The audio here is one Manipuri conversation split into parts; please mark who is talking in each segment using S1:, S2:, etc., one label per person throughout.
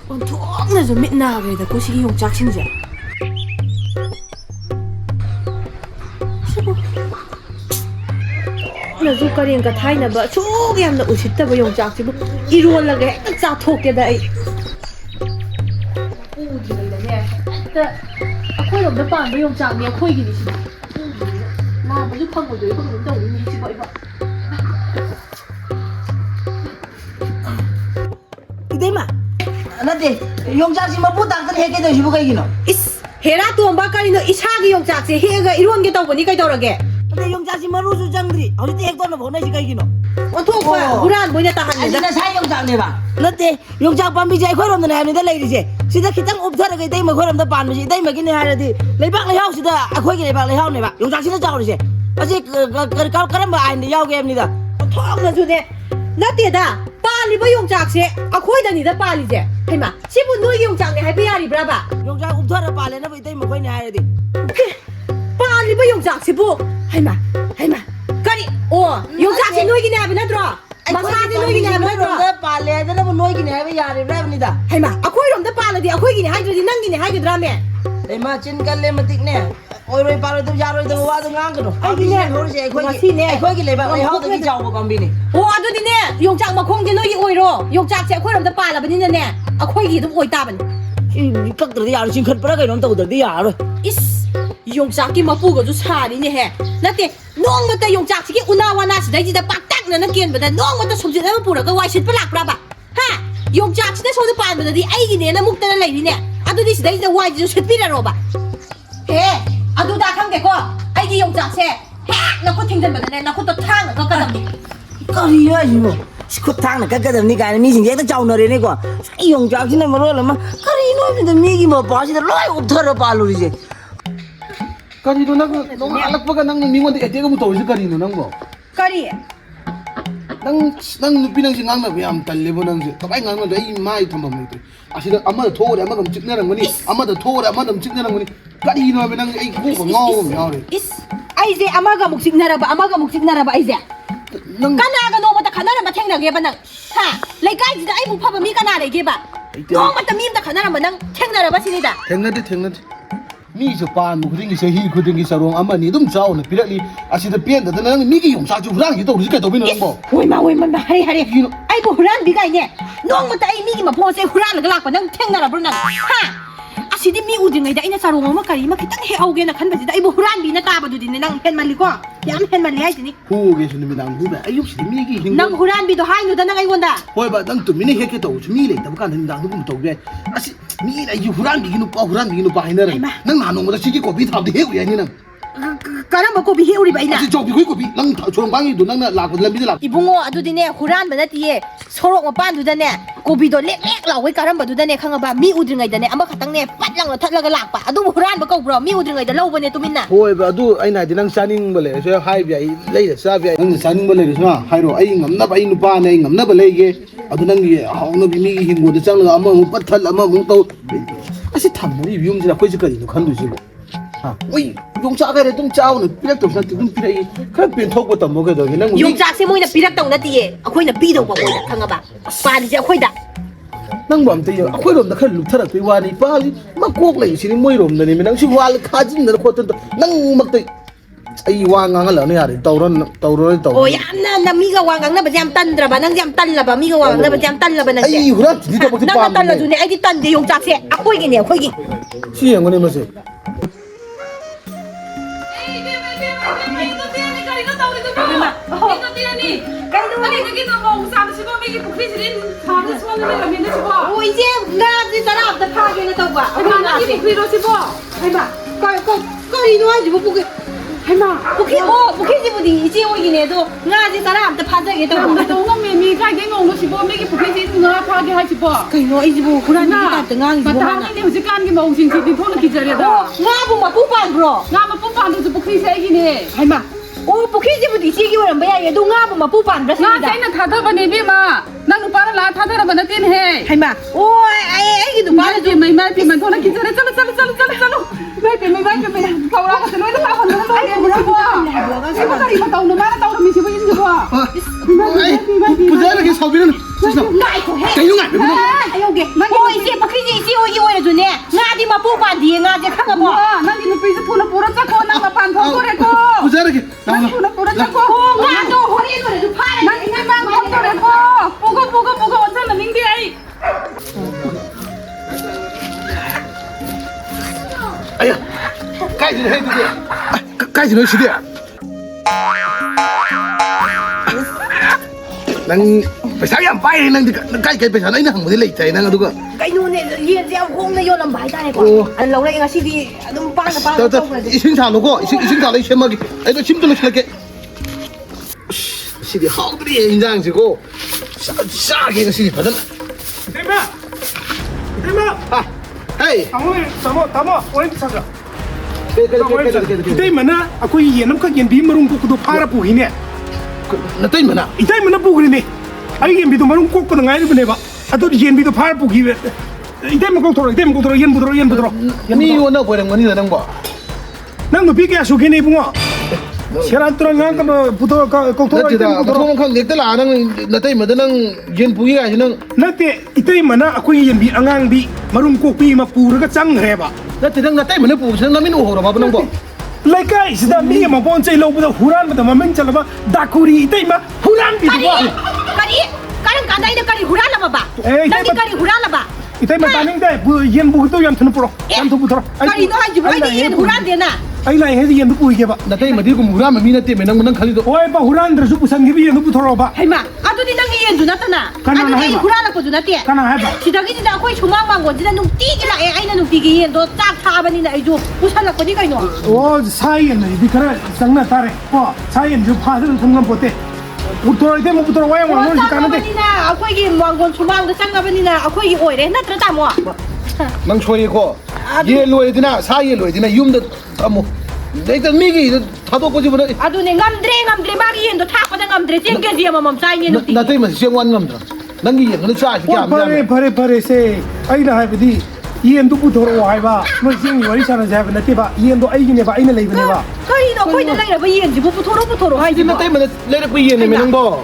S1: 온통나서 밑나가게다 고시기 용짝신자. 나도 그러니까 타이나봐 저기 한나 우시다봐 용짝지고 이루어라게 딱 짜토게다 이. 오지는데 아코이 없다 빤 용짝이 아코이기니 시. 나 무슨 판고도 이거 뭔데 우리 집어 이거.
S2: 이대마 나한테 용작지 뭐 부탁을 해게 되시고 가이기노
S1: 이스 헤라 또 엄마까지는 이사기 용짝지 해가 이런 게 떠보니 까이더라게.
S2: 근데 용작지 뭐 루수장들이 어디 핵도는 보내시 가이기노
S1: 원통과 우란 뭐냐 딱 하는데.
S2: 아니 나 사용장 내봐 너때 용작 밤비자에 거름도 하는데 레이디지 시다 기땅 옵타르게 이대마 거름도 반비지 이대마 기네 하르디 레박 레하우시다 아코이기 레박 레하우 내봐 용작지는 자오리지 아직 그런 거 아닌데 야오게 합니다
S1: 통나 주네 나때다 빨리버 용짝지 아코이다니다 빨리제 해마 시부 너희 용짝네 해비 야리브라바
S2: 용작 옵타르 빨래나 뭐 이대마 거이네 하르디
S1: 빨리버 용짝지부 해마 까리 용짝지 너희기네 하비 나들어 마사지 너희기네 하비 나들어
S2: 빨래나 뭐 너희기네 하비 야리브라입니다
S1: 해마 아코이롬다 빨라디 아코이기네 하이드라디 난기네 하이드라메
S2: 에마 찐갈래 마틱네 오이로이 빠르도 야로이도 와도 ꯉꯥꯡꯒꯅꯣ 아기네 노르세 ꯑꯩꯈꯣꯏꯒꯤ ꯂꯩꯕꯥꯛ ꯂꯩꯍꯥꯎꯗꯒꯤ ꯆꯥꯎꯕ ꯄꯥꯝꯕꯤꯅꯤ
S1: ꯑꯗꯨꯗꯤꯅꯦ ꯌꯣꯡꯆꯥꯛ ꯃꯈꯣꯡꯗꯤ ꯅꯣꯏꯒꯤ ꯑꯣꯏꯔꯣ ꯌꯣꯡꯆꯥꯛꯁꯦ ꯑꯩꯈꯣꯏꯔꯣꯝꯗ ꯄꯥꯜꯂꯕꯅꯤꯅꯅꯦ ꯑꯩꯈꯣꯏꯒꯤ ꯑꯗꯨꯝ ꯑꯣꯏ ꯇꯥꯕꯅꯤ
S2: ꯀꯛꯇ꯭ꯔꯗꯤ ꯌꯥꯔꯣꯏ ꯆꯤꯡꯈꯠꯄ꯭ꯔꯥ ꯀꯩꯅꯣꯝ ꯇꯧꯗ꯭ꯔꯗꯤ ꯌꯥꯔꯣꯏ
S1: 이스 용짝기 맛보고도 사리네 나때 농부터 용짝치기 우나와나시다이지다 빡딱나는 깬보다 농부터 손질 한번 보라고 와실플 락브라바 하 용짝치다 손을 빠는데 아이기네나 묵다나 레이네 아두디 시다이지다 와이지도 셋비라로바 해 아두다 강대고 아이기 용짝세 해 나코 튕전보다네 나코 또 탕을 꺾어담니
S2: 까리야 이거 시코탕나 깎아담니 가는 미신게 또 자우너래니까 이 용짝치는 뭐라면 까리노인데 미기 뭐 바시다 로이 옵터러 발로리지
S3: Karido nang alakpaga nang mingon de etega mo tawsi karido nang mo.
S1: 까리
S3: Nang pinang singang na biyam tallibo nang si. Kapay ngang na ay mai thamba mo ito. Asida ama da thore ama kam chikna nang mani. Ama da thore ama dam chikna nang mani. Karido na nang ay ko ngaw mo yari.
S1: 이스 아이제 아마가 묵직나라바 아이제
S3: Nang
S1: 까나가 너보다 가나라마 탱나게 바낭 하 레가이지다 아이부 파바 미 까나레게 바 너보다 미임다 가나라마 낭 탱나라바 시니다
S3: thengnade. Mi sa pan mo kuding sa hi kuding sa rong ama ni dum chao na pirali asida pian da nang mi gi yong sa ju rang gi to ri ka to bin nang mo.
S1: 오이마 하리 아이고 후란 비가 있네 너보다 이 미기마 보세 후란을 갈락바 낭 탱나라바 낭 하 아시디 미 우딩이다 이나 사롱 엄마 까리 마 기땅 해 아우게나 칸바지다 아이고 후란 비나 까바두디네 낭 헨말리고 얌 헨말리 하이지니
S3: Hu ge sin mi nang bu ba ayuk si mi gi hing.
S1: 낭 후란 비도 하이누다 낭 아이곤다
S3: Hoi ba nang tu mi ne he ke to mi le ta ka nang dang bu to ge. Asi mi na yu huran bi gi nu pa hina rang. Nang na no mo da si gi ko bi thab de he ya ni nang.
S1: 까라마 꼬비 해우리 바이나
S3: Asi jog bi ko bi nang chong bang gi du nang na la ko lam bi la.
S1: 이봉어 아두디네 후란바 나티에 소록 마반두다네 고비도 렉렉 라오이 까람바두다네 캉아바 미 우드ringai다네 아마 가땅네 빠랑로 탓라가 락바 아두 후란바 거브로 미 우드ringai다 라오바네 또민나
S3: Hoi ba du ai na di nang saning ba le so hai bi ai le da sa bi ai nang saning ba le so hai ro ai ngam na ba ai nu pa ne ngam na ba le ge adu nang gi haung na bi mi gi hing go da chang la ama mu pat thal ama mu to. Asi tham ni yum ji la ko ji ka ni khan du ji. Ha oi yong cha ga re tum chao ne pilak to san ti dum pilai kha pen thok ba tam mo ge do ge nang
S1: 용짝세 모이나 비락동 나티에 아코이나 비도바 모이나 캉아바 빠리제 아코이다
S3: nang bam te akhoi rom da khan lu tharak pe wa ni pa li ma kok lai si ni moi rom da ni nang si wal kha jin da ko tan nang mak te ai wa nga la ne ya ri tawron
S1: 오 얌나 나 미가 왕강나 바지 얌 딴드라바 낭 얌 딸라바 미가 왕강나 바지 얌 딸라바 낭
S3: ai hura ni ta bok ti pa
S1: 나 딸라주네 아이디 딴데 용짝세 아코이기네 아코이기
S3: si yang ne ma se
S1: 오 이제 나지 사람 다 파게는 떠봐 해봐 거리도 하지 뭐 보게 해마 포켓집이 이제 오긴 해도 나지 사람 다 파자게 떠봐 그이노 이제 뭐 그러니 다 등앙이 뭐 하나 나보 막 뽑안 불어 해마 오 포켓집이 이제 기원은 뭐야 얘도 나보 막 뽑안 불었습니다 해마 오 애기도 말해줘
S3: ai puja la ke sabiran
S1: 나이 ꯉꯥꯏꯈꯣꯍꯦ
S3: ꯀꯩꯅꯣ ꯉꯥꯏꯕ
S1: ꯑꯩ ꯌꯧꯒꯦ ꯍꯣꯏ ꯏꯆꯦ ꯄꯨꯈ꯭ꯔꯤꯁꯦ ꯏꯆꯦ ꯍꯣꯏꯒꯤ ꯑꯣꯏꯔꯁꯨꯅꯦ ꯉꯥꯗꯤ ꯃꯄꯨ ꯄꯥꯟꯗꯤꯌꯦ ꯉꯥꯁꯦ ꯈꯪꯉꯕꯣ
S4: ꯅꯪꯒꯤ ꯅꯨꯄꯤꯁꯦ ꯊꯨꯅ ꯄꯨꯔ ꯆꯠꯈꯣ ꯅꯪ ꯃꯄꯥꯟ ꯊꯣꯛꯇꯣꯔꯦꯀꯣ
S3: ꯄꯨꯖꯔꯒꯦ
S4: ꯅꯪ ꯊꯨꯅ ꯄꯨꯔ ꯆꯠꯈꯣ
S1: ꯉꯥꯗꯣ ꯍꯣꯔꯦꯟ ꯑꯣꯏꯔꯁꯨ ꯐꯥꯔꯦ
S4: ꯅꯪ ꯏꯃꯥꯡ ꯊꯣꯛꯇꯣꯔꯦꯀꯣ ꯄꯨꯒ ꯑꯣꯟꯁꯤꯟꯅꯅꯤꯡꯗꯦ ꯑꯩ
S3: ꯑꯌꯥ ꯀꯥꯏꯗꯅꯣ ꯍꯦ ꯑꯗꯨꯗꯤ ꯀꯥꯏꯗꯅꯣ ꯁꯤꯗꯤ ꯅꯪ ꯄꯩꯁꯥ ꯌꯥꯝ ꯄꯥꯏꯔꯦ ꯅꯪꯗꯤ ꯀꯥꯏ ꯄꯩꯁꯥꯅꯣ ꯑꯩꯅ ꯍꯪꯕꯗꯤ ꯂꯩꯇ꯭ꯔꯦ ꯅꯪ ꯑꯗꯨꯒ
S1: ꯀꯩꯅꯣꯅꯦ ꯌꯦꯟꯁꯦ ꯌꯥꯝ ꯍꯣꯡꯅ ꯌꯣꯜꯂꯝꯕ ꯍꯥꯏꯇꯥꯔꯦꯀꯣ ꯑꯗ ꯂꯧꯔꯛꯑꯦ ꯉꯁꯤꯗꯤ ꯑꯗꯨꯝ ꯄꯥꯡꯅ ꯇꯧꯈ꯭ꯔꯗꯤ
S3: ꯏꯁꯤꯡ ꯁꯥꯜꯂꯨꯀꯣ ꯏꯁꯤꯡ ꯁꯥꯜꯂ ꯑꯩ ꯁꯦꯝꯃꯒꯦ ꯑꯩꯗꯣ ꯁꯤꯝꯇ ꯂꯣꯏꯁꯤꯜꯂꯛꯀꯦ ꯁꯤꯗꯤ ꯍꯥꯎꯗ꯭ꯔꯤꯌꯦ ꯏꯟꯖꯥꯡꯁꯤꯀꯣ ꯆꯥꯒꯦ ꯉꯁꯤꯗꯤ ꯐꯖꯅ ꯍꯦ
S5: ꯇꯥꯃꯣ ꯋꯥꯔꯤ ꯁꯥꯖ 이때만아 아코이 예놈카 옌비 마룬 코코도 파라 보이네
S3: 나타이마나
S5: 이때만아 보그리네 아이 옌비도 마룬 코코도 nga이르브네바 아도 옌비도 파라 보기 이때만 코토로 옌 부드러
S3: 미 원나 보랭거니 나는 거
S5: 난 비게 아쇼게네 붕어 세란트랑 강 부도 코토로
S3: 나티다 그런 칸 넥달라 아는 나타이마다 난 옌부기가 아니는
S5: 나때 이때만아 아코이 옌비 앙앙비 마룬 코피 마 부르가 짱해바
S3: 나티다 나타이마나 부스는 나민 오호라 바보는 거
S5: ꯂꯩꯀꯥꯏꯁꯤꯗ ꯃꯤ ꯑꯃ ꯄꯣꯠ ꯆꯩ ꯂꯧꯕꯗ ꯍꯨꯔꯥꯟꯕꯗ ꯃꯃꯤꯡ ꯆꯠꯂꯕ ꯗꯥꯀꯨꯔꯤ 이때만 후란비도와
S1: 그런 간다이는 까리 후라라마 봐
S5: 에이,
S1: 난
S5: 이따-
S1: 까리 후라라마
S5: 이때만 따는데 옌부도 얌트는 뿌러 얌트 부들어
S1: 까리도 하지 뭐이니 얘는 후란대나
S5: 아이 나이 해지 옌부 뿌이게봐
S3: 나타이마디 그 무라마 미나티 메낭 난 칼리도
S5: 오이바 후란드르수 부산기비 옌부 부터러봐
S1: 해마 아두니 낭이 얘도 나타나
S5: 가나나
S1: 아두니
S5: 해봐.
S1: 후라라고도 나대
S5: 가나 해봐
S1: 지다기지다 거의 조망망고 지다 눈띠기 라에 아이나 눈띠기 얘도 딱 타바니나 아이도 우살라거니 가이노
S5: 오 사이엔네 비카라 장난 타래 어 사이엔 주 파드는 통감 보때 부터러 이때 뭐 부터러 와야 뭐 놀지 가는데
S1: 짱가버니나 아코이기 왕건 조망도 짱가버니나 아코이기 오이래 나트다 뭐
S3: 난 초이고 예 로이드나 사이 로이드나 윰도 아뭐 내가 미기 다도 거지보다
S1: 아두니 ngamdre 마기 얘도 타고다 ngamdre 쟁게지 아마 멈사이니 눈띠기
S3: 나타이마 시행원 남다 난기 얘는 짜지
S5: 어 파레 세 아이나 하비디 이엔도 부터러 와이바 뭐 지금 와리 사는 자가 나티바 이엔도 아이기네바 아이나 레이브네바
S1: 거의도 거의도 내가 얘인지 뭐 부토로 하이지 뭐
S3: 나타이마 내가 부이네 메는 거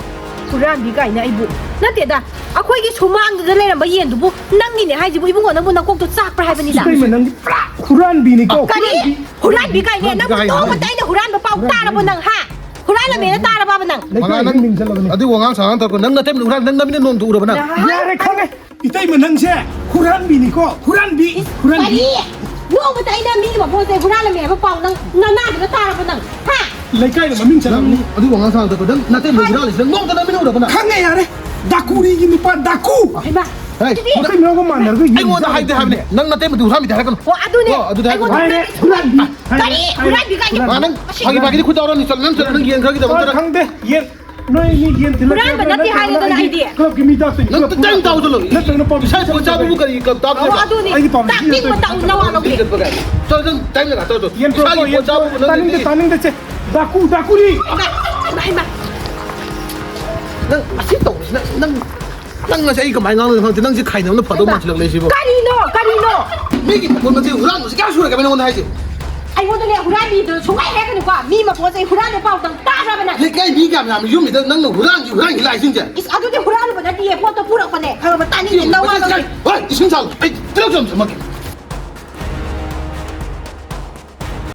S1: 후란비가 아니야 이부 나대다 아코이기 소망도 내려봐 얘도 뭐 낭기네 하이지 뭐 이bun거 너무 나곡도 싹pra 하이버니다
S5: 이때만 난 후란비니까
S1: 까리 후란비가 아니야 나 너무 따이네 후란도 빠우 따라보 낭하 후란라메나 따라봐 낭
S3: 망하는 어디 왕왕 상황 탔고 난 나타이마 우라 난 남이는 놈 두르 보나
S5: 야래 강해 이때만 난세 후란비니까 후란비
S1: 까리 너무 따이나 미리 뭐 보세 후란라메 빠우 낭 나나도 따라보 낭하
S5: 레카이는 마민 잘하니
S3: 어디 왕왕 상황 탔고 난 나타이마 우라 난 놈도 남이는 우라 보나
S5: 강해 야래 다쿠리기 누빠 다쿠
S1: 해봐
S3: 헤이
S5: 어떻게 명고 만나고
S3: 아이 뭐나 하이데 하네 난 나타이마 우라미 다 하거든
S1: 아두네
S3: 어두네
S5: 아이네 후란비
S1: 까리 후란비가 아니야
S3: 나는 자기 쿠자오라니 저는 기엔 가기 때문에
S5: 강대 예 너희 이 들라
S1: 후란비 나티 하이도 나이디
S5: 그럼 기미다스
S3: 난 짱 따오절로
S5: 나는 법
S3: 살 보자고 그러니 딱
S1: 아두니 딱 띵고 딱 나와놓게
S3: 저는 짱이라 저저
S5: 옌 프로포 옌 따는데 제 다쿠리
S1: 해봐
S3: 난 아직도 난 나서 이거 많이 나오는 상태 난 지금 가이는 파도 맞추려고 내시고
S1: 까리노
S3: 미기 보면 지금 우랑 무슨 가수를 가면 오늘 하지
S1: 아이고들 후란비도 정말 해그니까 미마 보세 후란의 빠우당 따라봐나
S3: 내가 미가 하면 유미도 난 우랑이 라이 진짜
S1: 이스 아두니 후란보다 뒤에 포도 부럭보네 그러면 따니 나와서
S3: 와 이승상 아이 들어 좀